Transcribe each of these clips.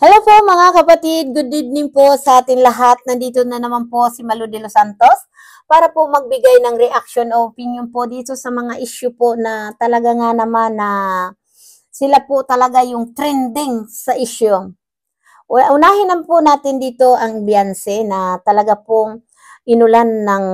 Hello po mga kapatid, good evening po sa atin lahat. Nandito na naman po si Malu de los Santos para po magbigay ng reaction o opinion po dito sa mga issue po na talaga nga naman na sila po talaga yung trending sa issue. Unahin na po natin dito ang Beyonce na talaga pong inulan ng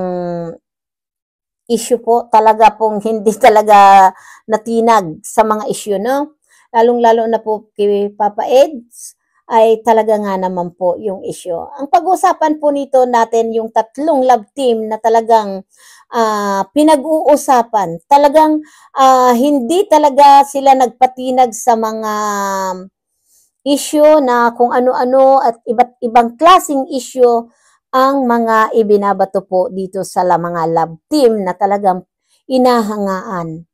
issue po, talaga pong hindi talaga natinag sa mga issue, no? Lalong-lalo na po kay Papa Eds ay talaga nga naman po yung issue. Ang pag-uusapan po nito natin yung tatlong love team na talagang pinag-uusapan. Talagang hindi talaga sila nagpatinag sa mga issue na kung ano-ano at iba't ibang klaseng issue ang mga ibinabato po dito sa mga love team na talagang inahangaan,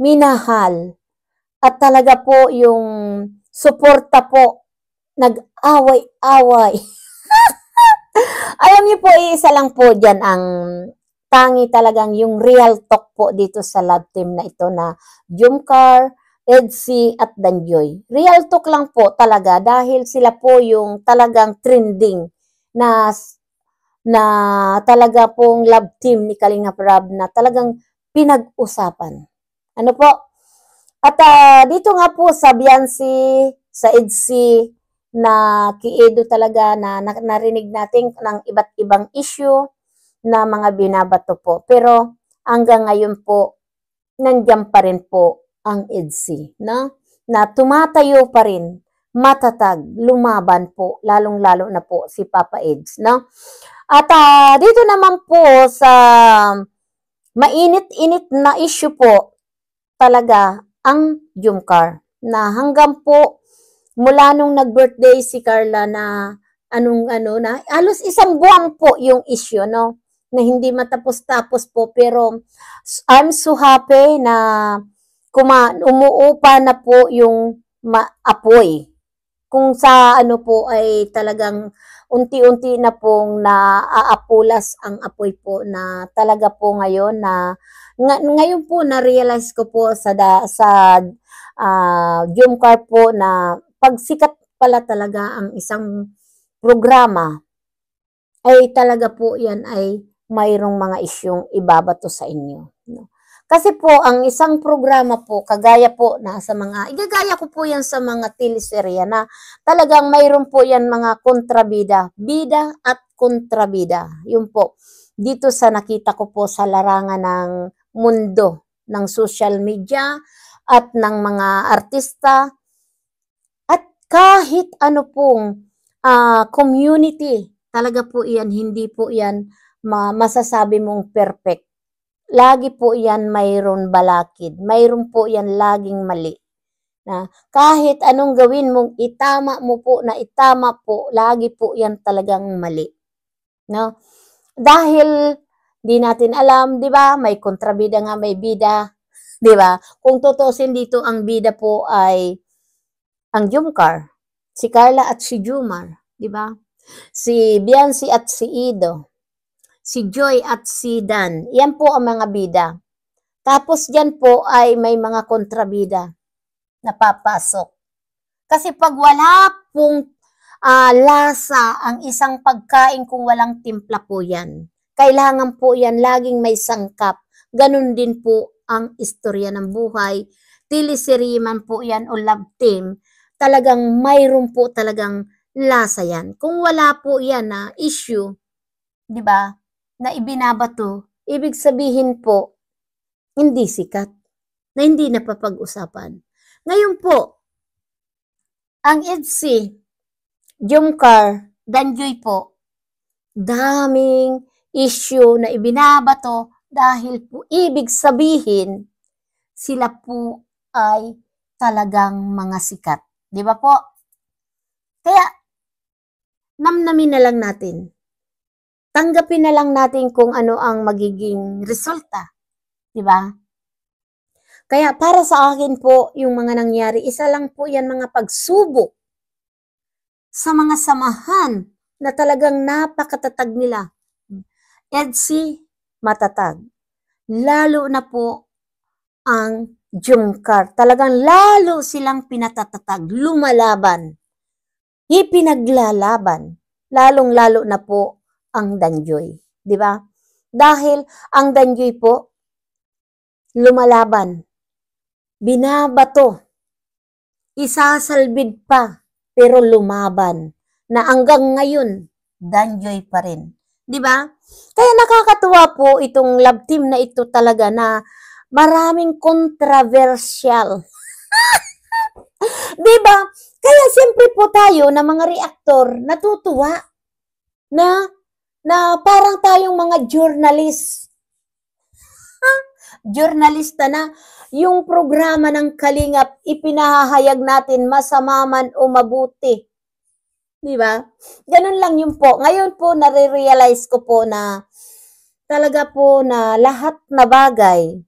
minahal, at talaga po yung suporta po, nag-away-away. Alam niyo po, isa lang po dyan ang tangi talagang yung real talk po dito sa love team na ito na Jumcar, Edsy at Danjoy. Real talk lang po talaga dahil sila po yung talagang trending na talaga pong love team ni Kalingap Rab na talagang pinag-usapan. Ano po? At dito nga po sa Beyonce, sa Edsy, na Kiedo talaga na narinig natin ng iba't ibang issue na mga binabato po. Pero hanggang ngayon po, nandiyan pa rin po ang Edsy, no? Na tumatayo pa rin, matatag, lumaban po, lalong-lalo na po si Papa Eds, no? At dito naman po sa mainit-init na issue po talaga ang Jumcar na hanggang po mula nung nag-birthday si Carla na na halos isang buwan po yung issue, no, na hindi matapos-tapos po, pero I'm so happy na umuupa na po yung apoy kung sa po ay talagang unti-unti na pong naaapulas ang apoy po na talaga po ngayon na ngayon po na-realize ko po sa Jumcar po na pagsikat pala talaga ang isang programa ay talaga po yan ay mayroong mga isyong ibabato sa inyo, no? Kasi po, ang isang programa po, kagaya po na sa igagaya ko po yan sa mga teleserye na talagang mayroon po yan mga kontrabida, bida at kontrabida. Yun po, dito sa nakita ko po sa larangan ng mundo, ng social media at ng mga artista, at kahit ano pong community, talaga po yan, hindi po yan masasabi mong perfect. Lagi po yan mayroon balakid. Mayroon po yan laging mali. Na kahit anong gawin mong itama mo po na itama po, lagi po yan talagang mali. No? Dahil di natin alam, di ba? May kontrabida nga, may bida. Di ba? Kung tutusin dito, ang bida po ay ang Jumcar, si Carla at si Jumar, di ba? Si Beyonce at si Ido, si Joy at si Dan. Yan po ang mga bida. Tapos dyan po ay may mga kontrabida na papasok. Kasi pag wala pong lasa ang isang pagkain kung walang timpla po yan. Kailangan po yan laging may sangkap. Ganun din po ang istorya ng buhay. Teleserye man po yan o love team, talagang mayroon po talagang lasa yan. Kung wala po yan na issue, di ba, na ibinabato, ibig sabihin po, hindi sikat, na hindi napapag-usapan. Ngayon po, ang Edsy, Jumcar, Danjoy po, daming issue na ibinabato dahil po ibig sabihin, sila po ay talagang mga sikat. Di ba po? Kaya, namnamin na lang natin. Tanggapin na lang natin kung ano ang magiging resulta. Diba? Kaya para sa akin po, yung mga nangyari, isa lang po yan mga pagsubok sa mga samahan na talagang napakatatag nila. Edsy, matatag. Lalo na po ang Jumcar. Talagang lalo silang pinatatatag, lumalaban. ipinaglalaban, lalong-lalo na po ang Danjoy, di ba? Dahil ang Danjoy po lumalaban, binabato, isasalbid pa, pero lumaban na hanggang ngayon Danjoy pa rin, di ba? Kaya nakakatuwa po itong love team na ito talaga na maraming controversial. Di ba? Kaya siyempre po tayo na mga reaktor natutuwa na parang tayong mga journalist. Journalista na yung programa ng Kalingap ipinahahayag natin masama man o mabuti. Di ba? Ganun lang yun po. Ngayon po nare-realize ko po na talaga po na lahat na bagay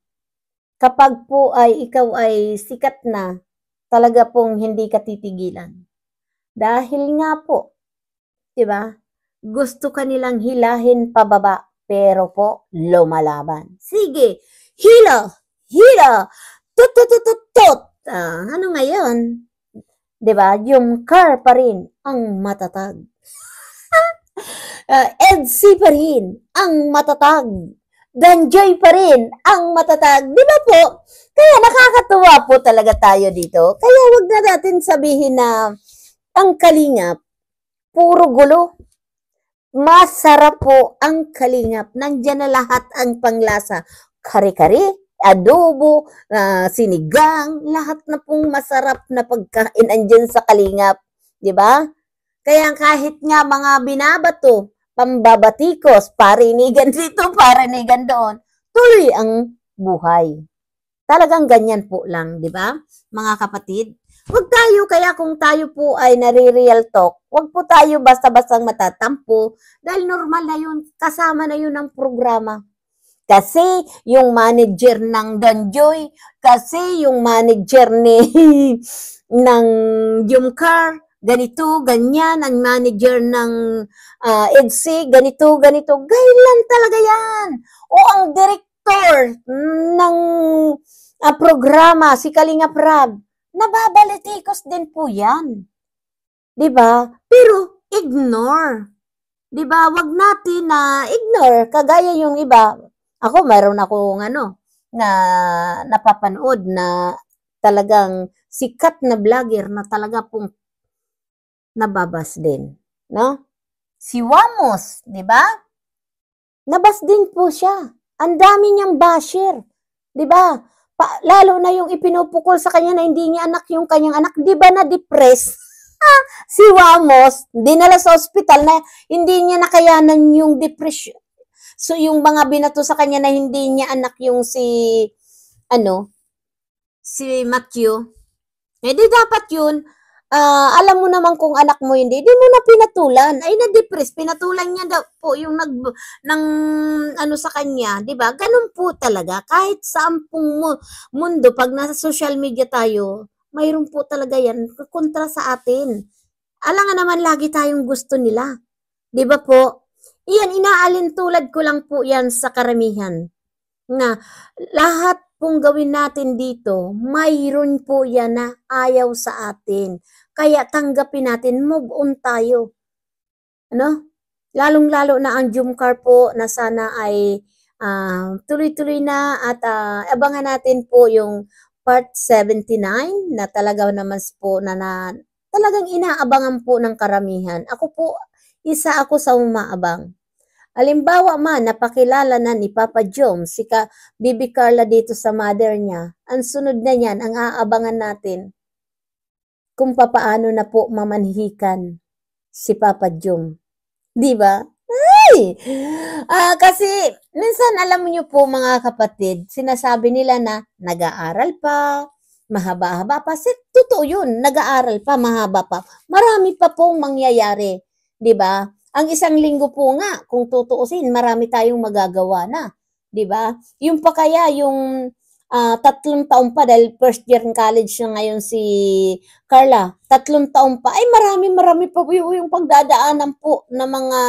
kapag po ay ikaw ay sikat na, talaga pong hindi ka titigilan. Dahil nga po, di ba? Gusto ka nilang hilahin pababa, pero po lumalaban. Sige, hila, hila, tut. Ano ngayon? Di ba? Yung car pa rin ang matatag. EDC pa rin ang matatag. Danjoy pa rin ang matatag. Di ba po? Kaya nakakatuwa po talaga tayo dito. Kaya wag na natin sabihin na ang Kalingap, puro gulo. Masarap po ang Kalingap. Nandiyan na lahat ang panglasa. Kare-kare, adobo, sinigang, lahat na pong masarap na pagkain andyan sa Kalingap. Di ba? Kaya kahit nga mga binabato, pambabatikos, parinigan dito, parinigan doon, tuloy ang buhay. Talagang ganyan po lang, di ba? Mga kapatid, wag tayo, kaya kung tayo po ay nare-real talk, wag po tayo basta-bastang matatampo, dahil normal na yun, kasama na yun ang programa. Kasi yung manager ng Danjoy, kasi yung manager ng Jumcar, ganito, ganyan, ang manager ng EDC, ganito. Gailan talaga yan. O ang director ng programa, si Kalingap Rab, nababalitikos din po yan. Diba? Pero ignore. Diba? Wag natin na ignore. Kagaya yung iba. Ako, mayroon akong na napapanood na talagang sikat na vlogger na talaga pong nababas din, no? Si Wamos, 'di ba? Nabas din po siya. Ang dami niyang basher, 'di ba? Lalo na yung ipinupukol sa kanya na hindi niya anak yung kanyang anak, 'di ba na-depress? Si Wamos, dinala sa ospital na hindi niya nakayanan yung depression. So yung mga binato sa kanya na hindi niya anak yung si Matthew, di dapat yun, alam mo naman kung anak mo hindi, di mo na pinatulan, ay na-depress, pinatulan niya daw po yung sa kanya, di ba? Ganun po talaga, kahit sa ampung mundo, pag nasa social media tayo, mayroon po talaga yan, kontra sa atin. Alangan naman lagi tayong gusto nila, di ba po? Iyan, inaalintulad ko lang po yan sa karamihan, na lahat kung gawin natin dito, mayroon po yan na ayaw sa atin. Kaya tanggapin natin, move on tayo. Lalong-lalo na ang Jumcar po na sana ay tuloy-tuloy na at abangan natin po yung part 79 na talaga naman po na talagang inaabangan po ng karamihan. Ako po, isa ako sa umaabang. Halimbawa man, napakilala na ni Papa Jom, si Bibi Carla dito sa mother niya, ang sunod na niyan, ang aabangan natin, kung papaano na po mamanhikan si Papa Jom. Di ba? Ay! Kasi, minsan alam niyo po mga kapatid, sinasabi nila na nag-aaral pa, mahaba-haba pa. Totoo yun, nag-aaral pa, mahaba pa. Marami pa pong mangyayari. Di ba? Ang isang linggo po nga, kung tutuusin, marami tayong magagawa na. 'Di ba? Yung pa kaya yung 3 taon pa, dahil first year in college na ngayon si Carla, 3 taon pa, ay marami pa po yung pagdadaanan po ng mga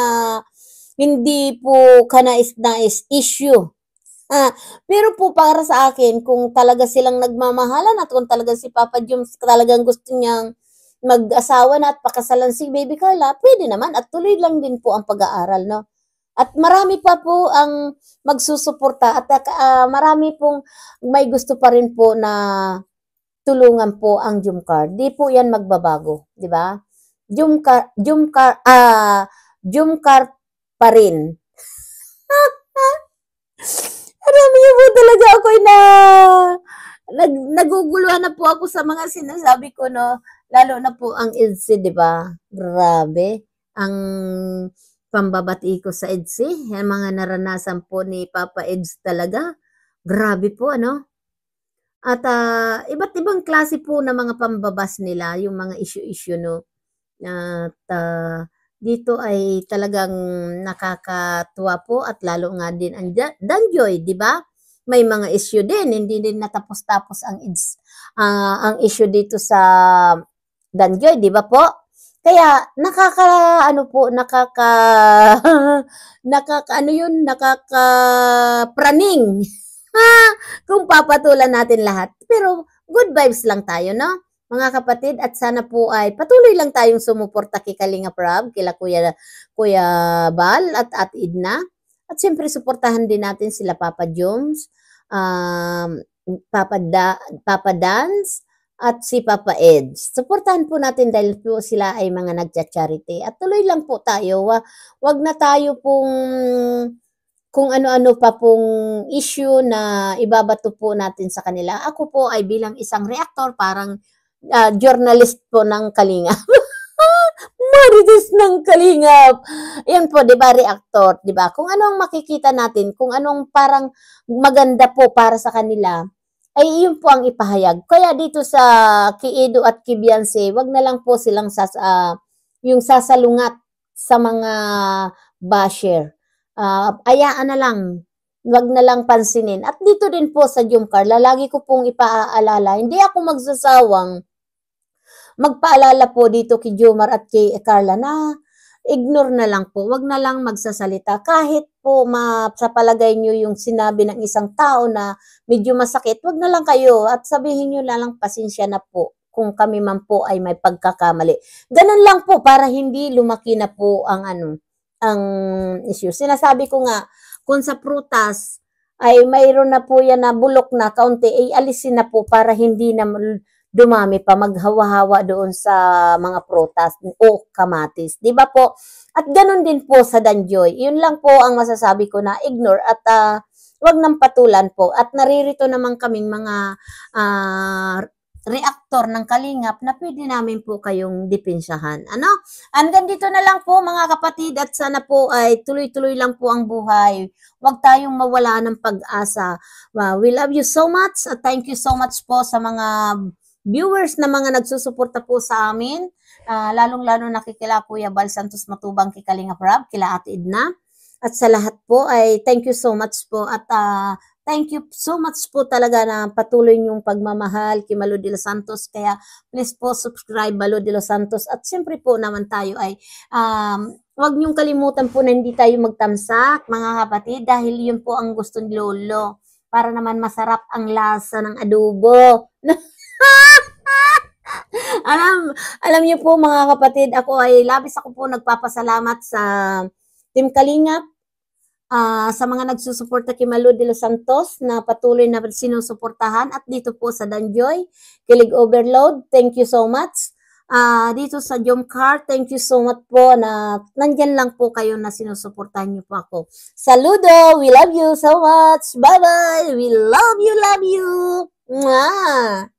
hindi po kanais-nais issue. Pero po para sa akin, kung talaga silang nagmamahalan at kung talaga si Papa Joms talagang gusto niyang mag-asawa na at pakasalan si Baby Carla, pwede naman at tuloy lang din po ang pag-aaral, no? At marami pa po ang magsusuporta at marami pong may gusto pa rin po na tulungan po ang Jumcar. Di po yan magbabago, di ba? Jumcar pa rin. Marami niyo po talaga ako naguguluhan na po ako sa mga sinasabi ko, no? Lalo na po ang EDSI, di ba? Grabe. Ang pambabati ko sa EDSI, yung mga naranasan po ni Papa Eds talaga. Grabe po, ano? At iba't ibang klase po na mga pambabas nila, yung mga issue-issue, no? At dito ay talagang nakakatuwa po at lalo nga din ang Danjoy, di ba? May mga issue din, hindi din natapos-tapos ang issue dito sa Danjoy, di ba po? Kaya nakakapraning. Kung papatulan natin lahat. Pero good vibes lang tayo, no? Mga kapatid, at sana po ay patuloy lang tayong sumuporta kay Kalinga Prab, kila Kuya Bal at Idna. At siyempre, suportahan din natin sila Papa Jones, Papa Dance, at si Papa Eds. Suportahan po natin dahil po sila ay mga nagcha-charity. At tuloy lang po tayo. Wag na tayo pong kung ano-ano pa pong issue na ibabato po natin sa kanila. Ako po ay bilang isang reactor, parang journalist po ng Kalingap. Marites ng Kalingap. Yan po, di ba, reactor, di ba? Kung ano ang makikita natin, kung anong parang maganda po para sa kanila, ay yun po ang ipahayag. Kaya dito sa Kiido at Kibianse, wag na lang po silang yung sasalungat sa mga basher. Ayaan na lang, wag na lang pansinin. At dito din po sa Jumcar, lagi ko pong ipaalala, hindi ako magsasawang magpaalala po dito kay Jomar at kay Carla na ignore na lang po, wag na lang magsasalita. Kahit po sa palagay nyo yung sinabi ng isang tao na medyo masakit, wag na lang kayo at sabihin nyo na lang pasensya na po kung kami man po ay may pagkakamali. Ganun lang po para hindi lumaki na po ang ang issue. Sinasabi ko nga, kung sa prutas ay mayroon na po yan na bulok na kaunti, ay alisin na po para hindi na dumami pa, maghawa-hawa doon sa mga prutas o kamatis. Di ba po? At ganun din po sa Danjoy. Yun lang po ang masasabi ko na ignore at wag nang patulan po. At naririto naman kaming mga reactor ng Kalingap na pwede namin po kayong dipensyahan. Ano? Hanggang dito na lang po mga kapatid at sana po ay tuloy-tuloy lang po ang buhay. Huwag tayong mawala ng pag-asa. We love you so much at thank you so much po sa mga viewers na mga nagsusuporta po sa amin. Lalong-lalo na kila Kuya Bal Santos Matubang, kay Kalinga Prab, kila Ate Edna. At sa lahat po ay thank you so much po at thank you so much po talaga na patuloy niyong pagmamahal kay Malo de los Santos. Kaya please po subscribe Malo de los Santos. At siyempre po naman tayo ay huwag niyong kalimutan po na hindi tayo magtamsak mga kapatid dahil yun po ang gusto ni Lolo. Para naman masarap ang lasa ng adobo. Alam niyo po mga kapatid, labis ako po nagpapasalamat sa Team Kalingap. Sa mga nagsusuporta kay Malo de los Santos na patuloy na sinusuportahan at dito po sa Danjoy, Kilig Overload, thank you so much. Dito sa Jumcar, thank you so much po na nandyan lang po kayo na sinusuportahan niyo po ako. Saludo! We love you so much! Bye-bye! We love you! Mwah!